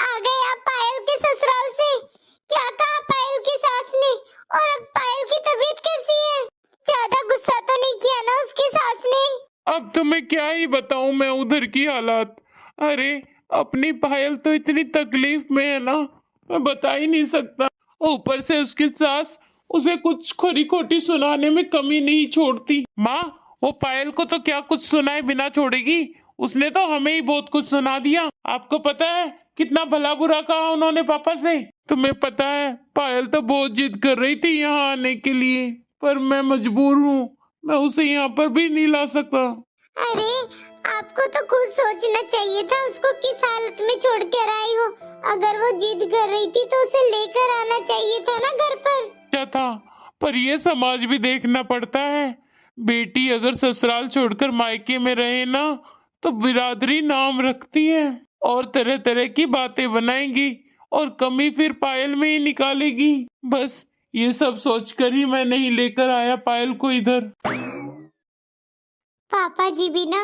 आ गए आप पायल के ससुराल से। क्या कहा पायल की सास ने? और अब पायल की तबीयत कैसी है? ज्यादा गुस्सा तो नहीं किया ना उसकी सास ने? अब तो मैं क्या ही बताऊं मैं उधर की हालात। अरे अपनी पायल तो इतनी तकलीफ में है ना, मैं बता ही नहीं सकता। ऊपर से उसकी सास उसे कुछ खरी खोटी सुनाने में कमी नहीं छोड़ती। माँ, वो पायल को तो क्या कुछ सुनाए बिना छोड़ेगी, उसने तो हमें ही बहुत कुछ सुना दिया। आपको पता है कितना भला बुरा कहा उन्होंने पापा से। तुम्हें पता है पायल तो बहुत जिद कर रही थी यहाँ आने के लिए, पर मैं मजबूर हूँ, मैं उसे यहाँ पर भी नहीं ला सकता। अरे आपको तो खुद सोचना चाहिए था उसको किस हालत में छोड़ कर आई हो। अगर वो जिद कर रही थी तो उसे लेकर आना चाहिए था ना घर पर। क्या था, पर ये समाज भी देखना पड़ता है। बेटी अगर ससुराल छोड़कर मायके में रहे ना तो बिरादरी नाम रखती है और तरह तरह की बातें बनाएगी और कमी फिर पायल में ही निकालेगी। बस ये सब सोचकर ही मैं नहीं लेकर आया पायल को इधर। पापा जी भी ना,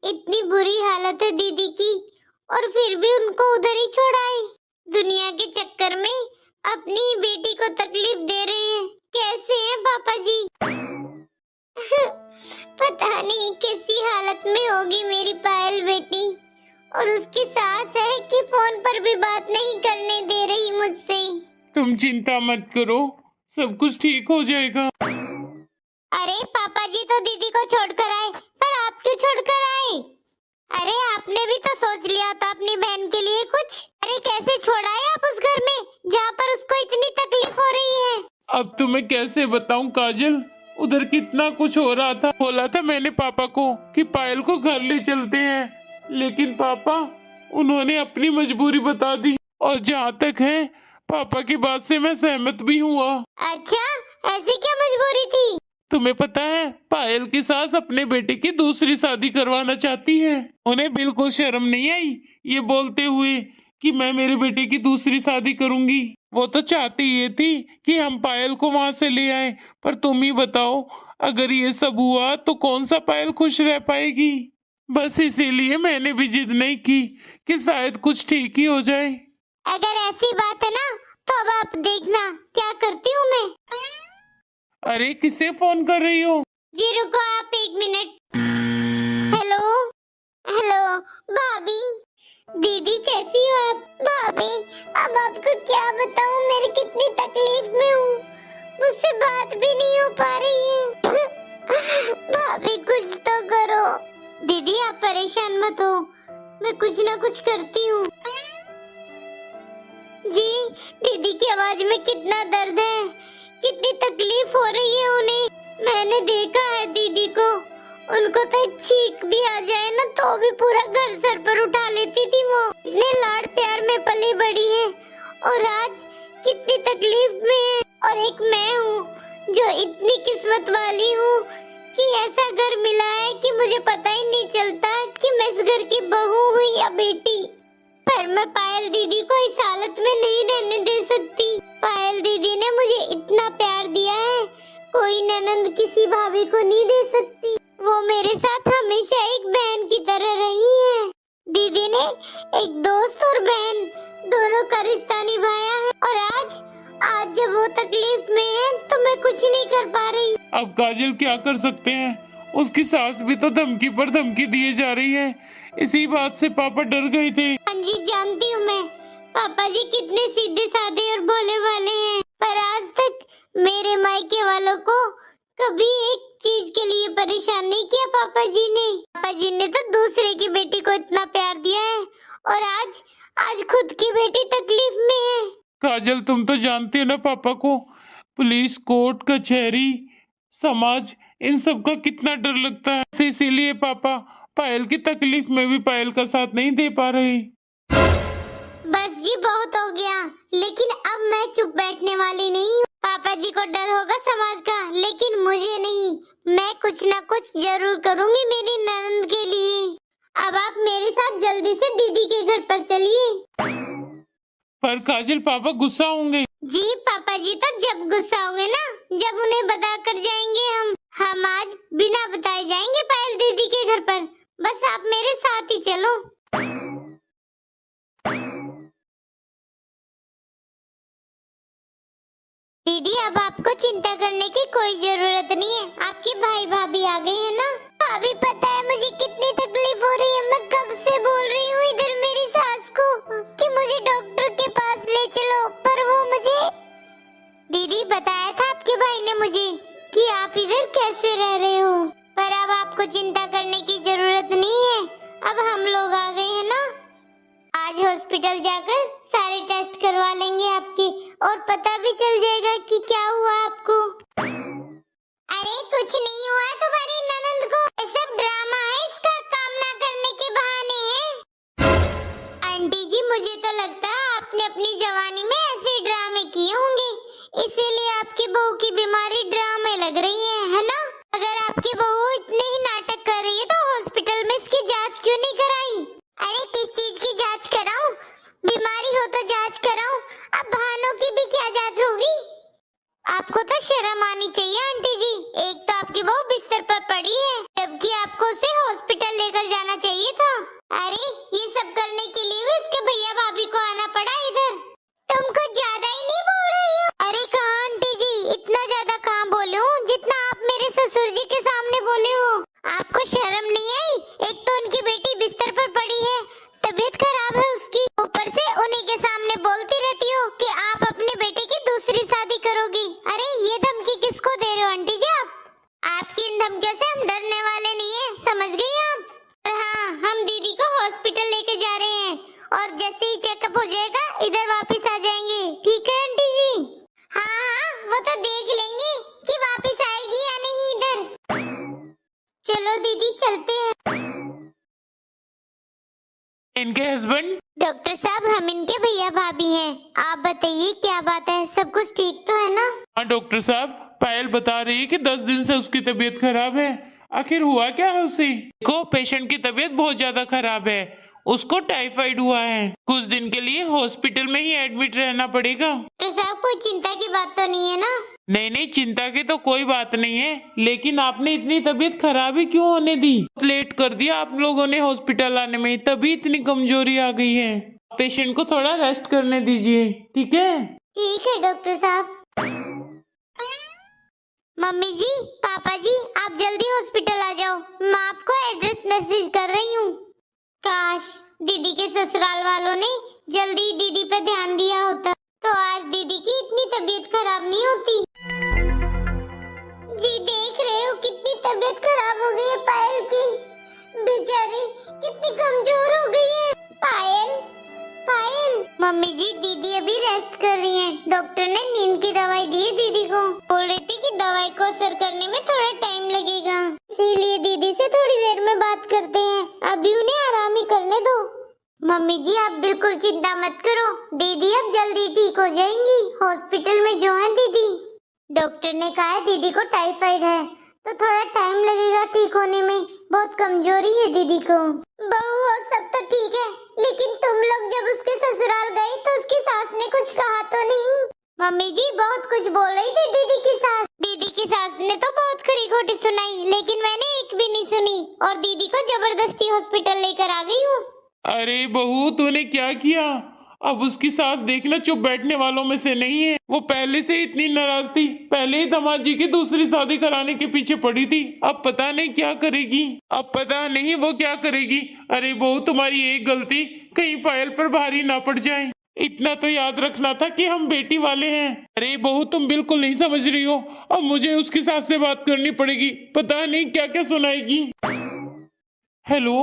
इतनी बुरी हालत है दीदी की और फिर भी उनको उधर ही छोड़ाए। दुनिया के चक्कर में अपनी ही बेटी को तकलीफ दे रहे हैं। कैसे हैं पापा जी? पता नहीं कैसी हालत में होगी मेरी पायल बेटी। और उसकी सास है कि फोन पर भी बात नहीं करने दे रही मुझसे। तुम चिंता मत करो, सब कुछ ठीक हो जाएगा। अरे पापा जी तो दीदी को छोड़कर आए, पर आप क्यों छोड़कर आए? अरे आपने भी तो सोच लिया था अपनी बहन के लिए कुछ। अरे कैसे छोड़ाए आप उस घर में जहाँ पर उसको इतनी तकलीफ हो रही है? अब तुम्हें कैसे बताऊं काजल, उधर कितना कुछ हो रहा था। बोला था मैंने पापा को कि पायल को घर ले चलते हैं, लेकिन पापा उन्होंने अपनी मजबूरी बता दी। और जहाँ तक है पापा की बात से मैं सहमत भी हुआ। अच्छा, ऐसी क्या मजबूरी थी? तुम्हें पता है पायल की सास अपने बेटे की दूसरी शादी करवाना चाहती है। उन्हें बिल्कुल शर्म नहीं आई ये बोलते हुए कि मैं मेरे बेटे की दूसरी शादी करूंगी। वो तो चाहती ये थी कि हम पायल को वहां से ले आए, पर तुम ही बताओ अगर ये सब हुआ तो कौन सा पायल खुश रह पाएगी। बस इसीलिए मैंने भी जिद नहीं की कि शायद कुछ ठीक ही हो जाए। अगर ऐसी बात है ना तो अब आप देखना क्या करती हूँ मैं। अरे किसे फोन कर रही हो? जी रुको आप 1 मिनट। हेलो हेलो भाभी, दीदी कैसी हो आप? भाभी अब आपको क्या बताऊं, मेरी कितनी तकलीफ में हूँ, मुझसे बात भी नहीं हो पा रही है। भाभी कुछ तो करो। दीदी आप परेशान मत हो, मैं कुछ ना कुछ करती हूँ। जी दीदी की आवाज में कितना दर्द है, कितनी तकलीफ हो रही है उन्हें। मैंने देखा है दीदी को, उनको तो एक छींक भी आ जाए ना तो भी पूरा घर सर पर उठा लेती थी। वो इतने लाड प्यार में पली बड़ी है और आज कितनी तकलीफ में है। और एक मैं हूँ जो इतनी किस्मत वाली हूँ कि ऐसा घर मिला है कि मुझे पता ही नहीं चलता कि मैं इस घर की बहू हुई या बेटी। पर मैं पायल दीदी को इस हालत में नहीं रहने दे सकती। पायल दीदी ने मुझे इतना प्यार दिया है, कोई ननंद किसी भाभी को नहीं दे सकती। वो मेरे साथ हमेशा एक बहन की तरह रही है। दीदी ने एक दोस्त और बहन दोनों का रिश्ता निभाया है और आज जब वो तकलीफ में है तो मैं कुछ नहीं कर पा रही। अब काजल क्या कर सकते हैं, उसकी सास भी तो धमकी पर धमकी दिए जा रही है। इसी बात से पापा डर गए थे। हाँ जी जानती हूँ मैं, पापा जी कितने सीधे साधे और भोले वाले हैं, पर आज तक मेरे मायके वालों को कभी एक चीज के लिए परेशान नहीं किया पापा जी ने। पापा जी ने तो दूसरे की बेटी को इतना प्यार दिया है और आज खुद की बेटी तकलीफ में है। काजल तुम तो जानती हो ना पापा को, पुलिस, कोर्ट, कचहरी, समाज, इन सब का कितना डर लगता है। इसीलिए पापा पायल की तकलीफ में भी पायल का साथ नहीं दे पा रहे। बस जी बहुत हो गया, लेकिन अब मैं चुप बैठने वाली नहीं हूँ। पापा जी को डर होगा समाज का, लेकिन मुझे नहीं। मैं कुछ ना कुछ जरूर करूँगी मेरी ननंद के लिए। अब आप मेरे साथ जल्दी से दीदी के घर पर चलिए। पर काजल पापा गुस्सा होंगे। जी पापा जी तो जब गुस्सा होंगे ना, जब उन्हें बता कर जाएंगे हम आज बिना बताए जाएंगे पायल दीदी के घर पर। बस आप मेरे साथ ही चलो। दीदी अब आपको चिंता करने की कोई जरूरत नहीं है, आपके भाई भाभी आ गए हैं ना। भाभी पता है मुझे कितनी तकलीफ हो रही है, मैं कब से बोल रही हूँ इधर मेरी सास को कि मुझे डॉक्टर के पास ले चलो, पर वो मुझे दीदी बताया था आपके भाई ने मुझे कि आप इधर कैसे रह रहे हो, पर अब आपको चिंता करने की जरूरत नहीं है, अब हम लोग आ गए हैं ना। आज हॉस्पिटल जाकर सारे टेस्ट करवा लेंगे आपके और पता भी चल जाएगा कि क्या हुआ आपको। अरे कुछ नहीं हुआ तुम्हारी ननंद को, ये सब ड्रामा है, इसका काम ना करने के बहाने हैं। आंटी जी मुझे तो लगता है आपने अपनी जवानी में ऐसे ड्रामे किए होंगे, इसीलिए आपकी बहू की बीमारी ड्रामे लग रही है ना। अगर आपकी बहू इतने ही नाटक कर रही है तो हॉस्पिटल में इसकी जांच क्यों नहीं कराई? अरे किस चीज की जांच कराऊं? बीमारी हो तो जांच कराऊं, अब बहानों की भी क्या जांच होगी? आपको तो शर्म आनी चाहिए आंटी जी, एक तो आपकी बहू बिस्तर पर पड़ी है जबकि आपको उसे हॉस्पिटल लेकर जाना चाहिए था। अरे ये सब करने के लिए भी उसके भैया भाभी को आना पड़ा इधर। तुम कुछ ज्यादा ही नहीं बोल रही हो? अरे कहाँ आंटी जी, इतना ज्यादा कहाँ बोले हूँ जितना आप मेरे ससुर जी के सामने बोले हो। आपको शर्म नहीं आई? एक तो उनकी बेटी बिस्तर पर पड़ी है, तबीयत खराब है उसकी, ऊपर से उन्हीं के सामने बोलती रहती हो कि आप अपने बेटे की दूसरी शादी करोगी। अरे ये धमकी किसको दे रहे हो आंटी जी आप? आपकी इन धमकियों से हम डरने वाले नहीं है, समझ गई आप? और हाँ, हम दीदी को हॉस्पिटल लेके जा रहे हैं और जैसे ही चेकअप हो जाएगा इधर वापस आ जाएंगे, ठीक है आंटी जी? हाँ हाँ वो तो देख लेंगे कि वापस आएगी या नहीं इधर। चलो दीदी चलते हैं। इनके हस्बैंड? डॉक्टर साहब हम इनके भैया भाभी हैं, आप बताइए क्या बात है, सब कुछ ठीक तो है ना? हाँ डॉक्टर साहब, पायल बता रही है कि 10 दिन से उसकी तबीयत खराब है। आखिर हुआ क्या है उसे? देखो पेशेंट की तबीयत बहुत ज्यादा खराब है, उसको टाइफाइड हुआ है, कुछ दिन के लिए हॉस्पिटल में ही एडमिट रहना पड़ेगा। डॉक्टर साहब कोई चिंता की बात तो नहीं है ना? नहीं नहीं, चिंता की तो कोई बात नहीं है, लेकिन आपने इतनी तबीयत खराब ही क्यों होने दी? लेट कर दिया आप लोगों ने हॉस्पिटल आने में, तभी इतनी कमजोरी आ गई है। पेशेंट को थोड़ा रेस्ट करने दीजिए, ठीक है? ठीक है डॉक्टर साहब। मम्मी जी, पापा जी, आप जल्दी हॉस्पिटल आ जाओ, मैं आपको एड्रेस मैसेज कर रही हूँ। काश दीदी के ससुराल वालों ने जल्दी दीदी पे ध्यान दिया होता तो आज दीदी की इतनी तबीयत खराब नहीं होती। जी देख रहे हो कितनी तबीयत खराब हो गई है पायल की, बेचारी कितनी कमजोर हो गई है। पायल पायल। मम्मी जी दीदी अभी रेस्ट कर रही हैं, डॉक्टर ने नींद की दवाई दी है दीदी को, बोल रही थी कि दवाई को असर करने में थोड़ा टाइम लगेगा, इसीलिए दीदी से थोड़ी देर में बात करते हैं, अभी उन्हें आराम ही करने दो। मम्मी जी आप बिल्कुल चिंता मत करो, दीदी अब जल्दी ठीक हो जाएंगी, हॉस्पिटल में जो है दीदी। डॉक्टर ने कहा है दीदी को टाइफाइड है तो थोड़ा टाइम लगेगा ठीक होने में, बहुत कमजोरी है दीदी को। बहू वो सब तो ठीक है, लेकिन तुम लोग जब उसके ससुराल गए तो उसकी सास ने कुछ कहा तो नहीं? मम्मी जी बहुत कुछ बोल रही थी दीदी की सास, दीदी की सास ने तो बहुत खरी खोटी सुनाई, लेकिन मैंने एक भी नहीं सुनी और दीदी को जबरदस्ती हॉस्पिटल लेकर आ गई हूँ। अरे बहू तूने क्या किया? अब उसकी सास देखना चुप बैठने वालों में से नहीं है, वो पहले से इतनी नाराज थी, पहले ही दामाद की दूसरी शादी कराने के पीछे पड़ी थी, अब पता नहीं क्या करेगी, अब पता नहीं वो क्या करेगी। अरे बहू तुम्हारी एक गलती कहीं पायल पर भारी ना पड़ जाए, इतना तो याद रखना था कि हम बेटी वाले हैं। अरे बहू तुम बिल्कुल नहीं समझ रही हो, अब मुझे उसकी सास से बात करनी पड़ेगी, पता नहीं क्या क्या सुनाएगी। हेलो,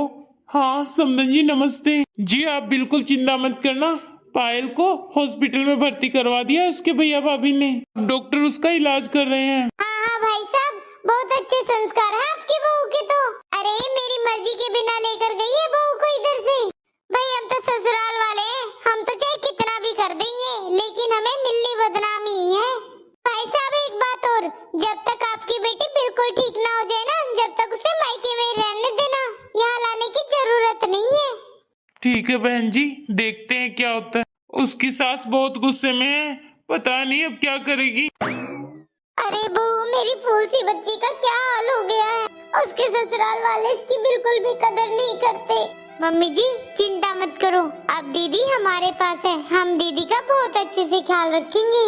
हाँ समदन जी नमस्ते जी, आप बिल्कुल चिंता मत करना, पायल को हॉस्पिटल में भर्ती करवा दिया उसके भैया भाभी ने, डॉक्टर उसका इलाज कर रहे हैं। हाँ हाँ भाई साहब, बहुत अच्छे संस्कार है आपकी बहू के तो। अरे मेरी मर्जी के बिना लेकर गई है बहू को इधर से। भाई हम तो ससुराल वाले हैं, हम तो चाहे कितना भी कर देंगे, लेकिन हमें मिलनी बदनामी ही है। भाई साहब एक बात और, जब तक आपकी बेटी बिल्कुल ठीक ना हो जाए ना, जब तक उसे मायके में रहने देना, यहाँ लाने की जरूरत नहीं है। ठीक है बहन जी, देखते हैं क्या होता है। उसकी सास बहुत गुस्से में है, पता नहीं अब क्या करेगी। अरे बहू मेरी फूल सी बच्ची का क्या हाल हो गया है, उसके ससुराल वाले इसकी बिल्कुल भी कदर नहीं करते। मम्मी जी चिंता मत करो, अब दीदी हमारे पास है, हम दीदी का बहुत अच्छे से ख्याल रखेंगे।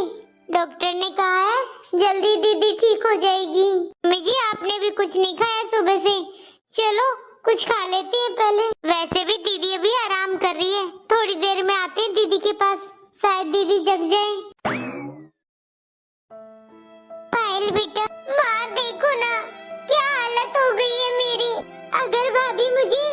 डॉक्टर ने कहा है जल्दी दीदी ठीक हो जाएगी। मम्मी जी आपने भी कुछ नहीं खाया सुबह से, चलो कुछ खा लेते हैं पहले। वैसे भी दीदी अभी आराम कर रही है, थोड़ी देर में आते हैं दीदी के पास, शायद दीदी जग जाए। पायल बेटा, माँ देखो ना क्या हालत हो गई है मेरी। अगर भाभी मुझे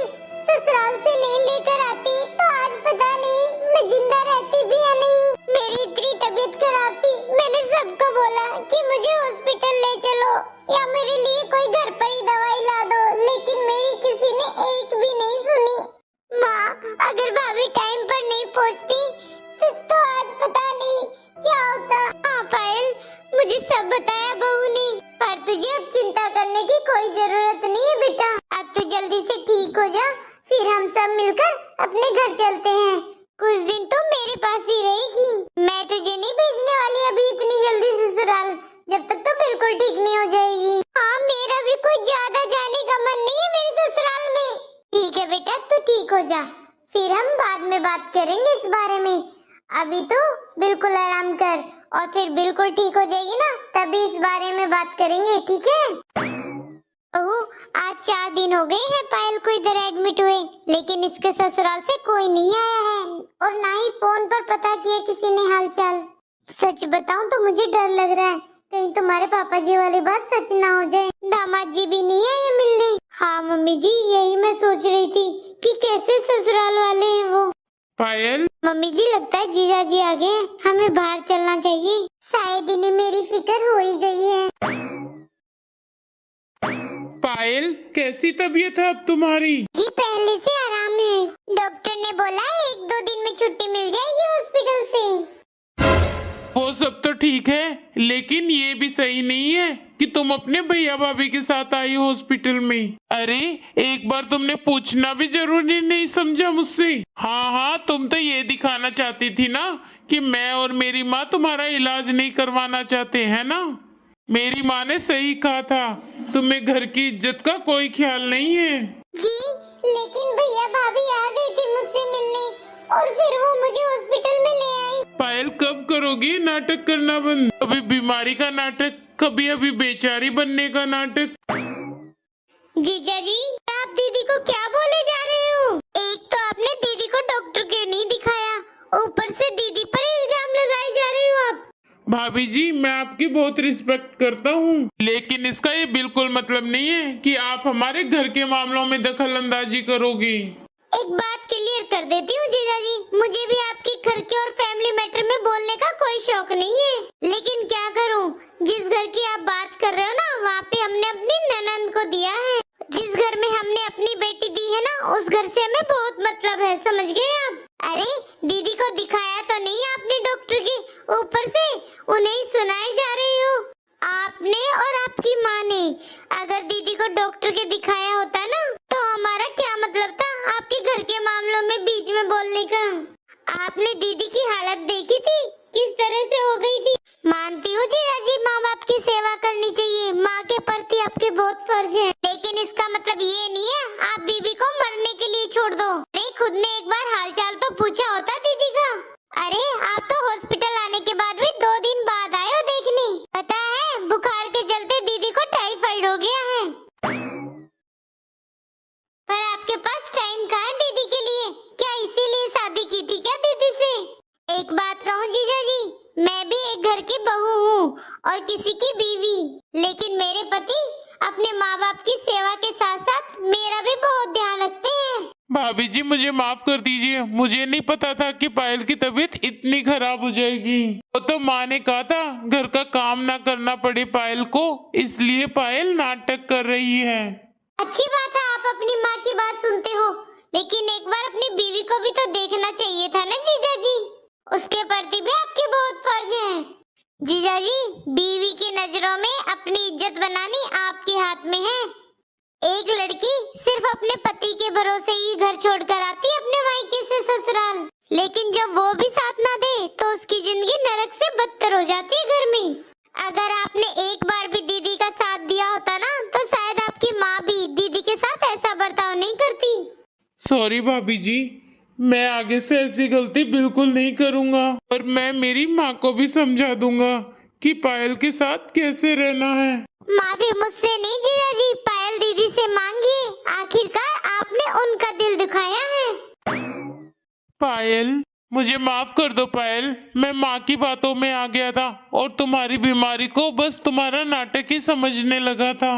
ससुराल से नहीं लेकर आती तो आज पता नहीं मैं जिंदा रहती भी या नहीं। मेरी इतनी तबीयत खराब थी, मैंने सबको बोला कि मुझे हॉस्पिटल ले चलो या मेरे लिए कोई घर पर ही दवाई ला दो, लेकिन मेरी किसी ने एक भी नहीं सुनी। माँ अगर भाभी टाइम पर नहीं पहुँचती तो आज पता नहीं क्या होता। हाँ पायल, मुझे सब बताया बहू ने, पर तुझे अब चिंता करने की कोई जरूरत नहीं है बेटा। अब तू जल्दी से ठीक हो जा, फिर हम सब मिलकर अपने घर चलते हैं। कुछ दिन तो मेरे पास ही रहेगी, मैं तुझे नहीं भेजने वाली अभी इतनी जल्दी ससुराल, जब तक तो बिल्कुल ठीक नहीं हो जाएगी। हाँ मेरा भी कोई ज्यादा जाने का मन नहीं है मेरे ससुराल में। ठीक है बेटा तू ठीक हो जा, फिर हम बाद में बात करेंगे इस बारे में। अभी तो बिल्कुल आराम कर और फिर बिल्कुल ठीक हो जाएगी ना तभी इस बारे में बात करेंगे, ठीक है। ओह आज 4 दिन हो गए हैं पायल को इधर एडमिट हुए, लेकिन इसके ससुराल से कोई नहीं आया है और ना ही फोन पर पता किया किसी ने हालचाल। सच बताऊं तो मुझे डर लग रहा है कहीं तुम्हारे पापा जी वाली बात सच ना हो जाए। दामाद जी भी नहीं आए मिलने। हाँ मम्मी जी यही मैं सोच रही थी कि कैसे ससुराल वाले हैं वो। पायल, मम्मी जी लगता है जीजा जी आ गए, हमें बाहर चलना चाहिए। शायद इन्हें मेरी फिक्र हो ही गई है। पायल कैसी तबीयत है अब तुम्हारी? जी पहले से आराम है, डॉक्टर ने बोला 1-2 दिन में छुट्टी मिल जाएगी हॉस्पिटल से। वो सब तो ठीक है, लेकिन ये भी सही नहीं है कि तुम अपने भैया भाभी के साथ आई हो हॉस्पिटल में। अरे एक बार तुमने पूछना भी जरूरी नहीं समझा मुझसे। हाँ तुम तो ये दिखाना चाहती थी ना कि मैं और मेरी माँ तुम्हारा इलाज नहीं करवाना चाहते हैं ना। मेरी माँ ने सही कहा था, तुम्हें घर की इज्जत का कोई ख्याल नहीं है। जी लेकिन भैया भाभी आ गए थे मुझसे मिलने और फिर वो मुझे हॉस्पिटल में ले आए। पायल कब करोगी नाटक करना बंद? कभी बीमारी का नाटक, कभी अभी बेचारी बनने का नाटक। जीजा जी आप दीदी को क्या बोले जा रहे हो? एक तो आपने दीदी को डॉक्टर के नहीं दिखाया, ऊपर से दीदी पर इल्जाम लगाए जा रहे हो आप। भाभी जी मैं आपकी बहुत रिस्पेक्ट करता हूँ, लेकिन इसका ये बिल्कुल मतलब नहीं है कि आप हमारे घर के मामलों में दखल अंदाजी करोगी। एक बात क्लियर कर देती हूँ जीजा जी, मुझे भी आपके घर के और फैमिली मैटर में बोलने का कोई शौक नहीं है, लेकिन क्या करूँ, जिस घर की आप बात कर रहे हो ना वहाँ पे हमने अपनी ननंद को दिया है। जिस घर में हमने अपनी बेटी दी है ना उस घर से हमें बहुत मतलब है, समझ गए आप। अरे दीदी को दिखाया तो नहीं आपने डॉक्टर के, ऊपर से उन्हें ही सुनाए जा रहे हो आपने और आपकी माँ ने। अगर दीदी को डॉक्टर के दिखाया होता ना तो हमारा क्या मतलब था आपके घर के मामलों में बीच में बोलने का। आपने दीदी की हालत देखी थी किस तरह से हो गई थी। मानती हूँ जीजा जी माँ बाप की सेवा करनी चाहिए, माँ के प्रति आपके बहुत फर्ज है, लेकिन इसका मतलब ये नहीं है आप बीबी को मरने के लिए छोड़ दो। अरे खुद ने एक बार हालचाल तो पूछा होता दीदी का। अरे आप तो हॉस्पिटल आने के बाद भी 2 दिन बाद आए हो देखने, पता है बुखार के चलते दीदी को टाइफाइड हो गया है। पर आपके पास टाइम कहाँ है दीदी के लिए? क्या इसीलिए शादी की थी क्या दीदी से? एक बात कहूँ जीजा जी, मैं भी एक घर की बहू हूँ और किसी की बीवी, लेकिन मेरे पति अपने माँ बाप की सेवा के साथ साथ मेरा भी बहुत ध्यान रखते हैं। भाभी जी मुझे माफ कर दीजिए, मुझे नहीं पता था कि पायल की तबीयत इतनी खराब हो जाएगी। वो तो माँ ने कहा था घर का काम ना करना पड़े पायल को, इसलिए पायल नाटक कर रही है। अच्छी बात है आप अपनी माँ की बात सुनते हो, लेकिन एक बार अपनी बीवी को भी तो देखना चाहिए था ना जीजा जी, उसके प्रति भी आपके बहुत फर्ज हैं। जीजा जी बीवी की नजरों में अपनी इज्जत बनानी आपके हाथ में है। एक लड़की सिर्फ अपने पति के भरोसे ही घर छोड़कर आती है अपने मायके से ससुराल, लेकिन जब वो भी साथ ना दे तो उसकी जिंदगी नरक से बदतर हो जाती है घर में। अगर आपने एक बार भी दीदी का साथ दिया होता ना तो शायद आपकी माँ भी दीदी के साथ ऐसा बर्ताव नहीं करती। सॉरी भाभी जी, मैं आगे से ऐसी गलती बिल्कुल नहीं करूंगा और मैं मेरी माँ को भी समझा दूंगा कि पायल के साथ कैसे रहना है। माफी मुझसे नहीं जीजा जी, पायल दीदी से मांगिए, आखिरकार आपने उनका दिल दुखाया है। पायल, मुझे माफ कर दो पायल, मैं माँ की बातों में आ गया था और तुम्हारी बीमारी को बस तुम्हारा नाटक ही समझने लगा था।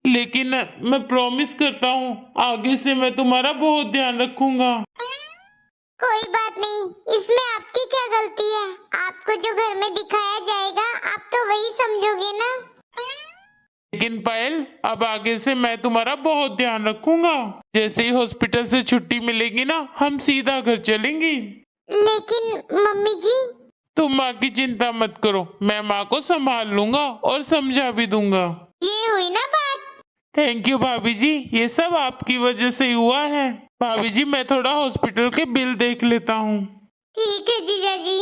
लेकिन मैं प्रॉमिस करता हूँ आगे से मैं तुम्हारा बहुत ध्यान रखूंगा। कोई बात नहीं, इसमें आपकी क्या गलती है? आपको जो घर में दिखाया जाएगा आप तो वही समझोगे ना। लेकिन पायल, अब आगे से मैं तुम्हारा बहुत ध्यान रखूंगा। जैसे ही हॉस्पिटल से छुट्टी मिलेगी ना, हम सीधा घर चलेंगे। लेकिन मम्मी जी। तुम माँ की चिंता मत करो, मैं माँ को संभाल लूंगा और समझा भी दूंगा। ये हुई ना बात। थैंक यू भाभी जी, ये सब आपकी वजह से हुआ है। भाभी जी, मैं थोड़ा हॉस्पिटल के बिल देख लेता हूँ। ठीक है जीजा जी।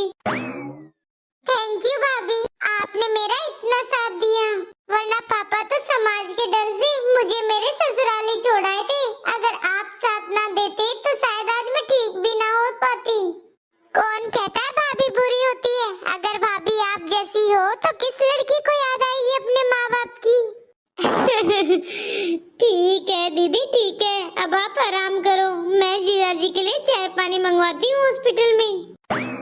थैंक यू भाभी, आपने मेरा इतना साथ दिया, वरना पापा तो समाज के डर से मुझे मेरे ससुराल ही छोड़ाए थे। अगर आप साथ ना देते तो शायद आज मैं ठीक भी ना हो पाती। कौन कहता है भाभी बुरी होती है? अगर भाभी आप जैसी हो तो किस लड़की को याद आएगी अपने माँ बाप की। ठीक है दीदी, ठीक है, अब आप आराम करो, मैं जीजा जी के लिए चाय पानी मंगवाती हूँ हॉस्पिटल में।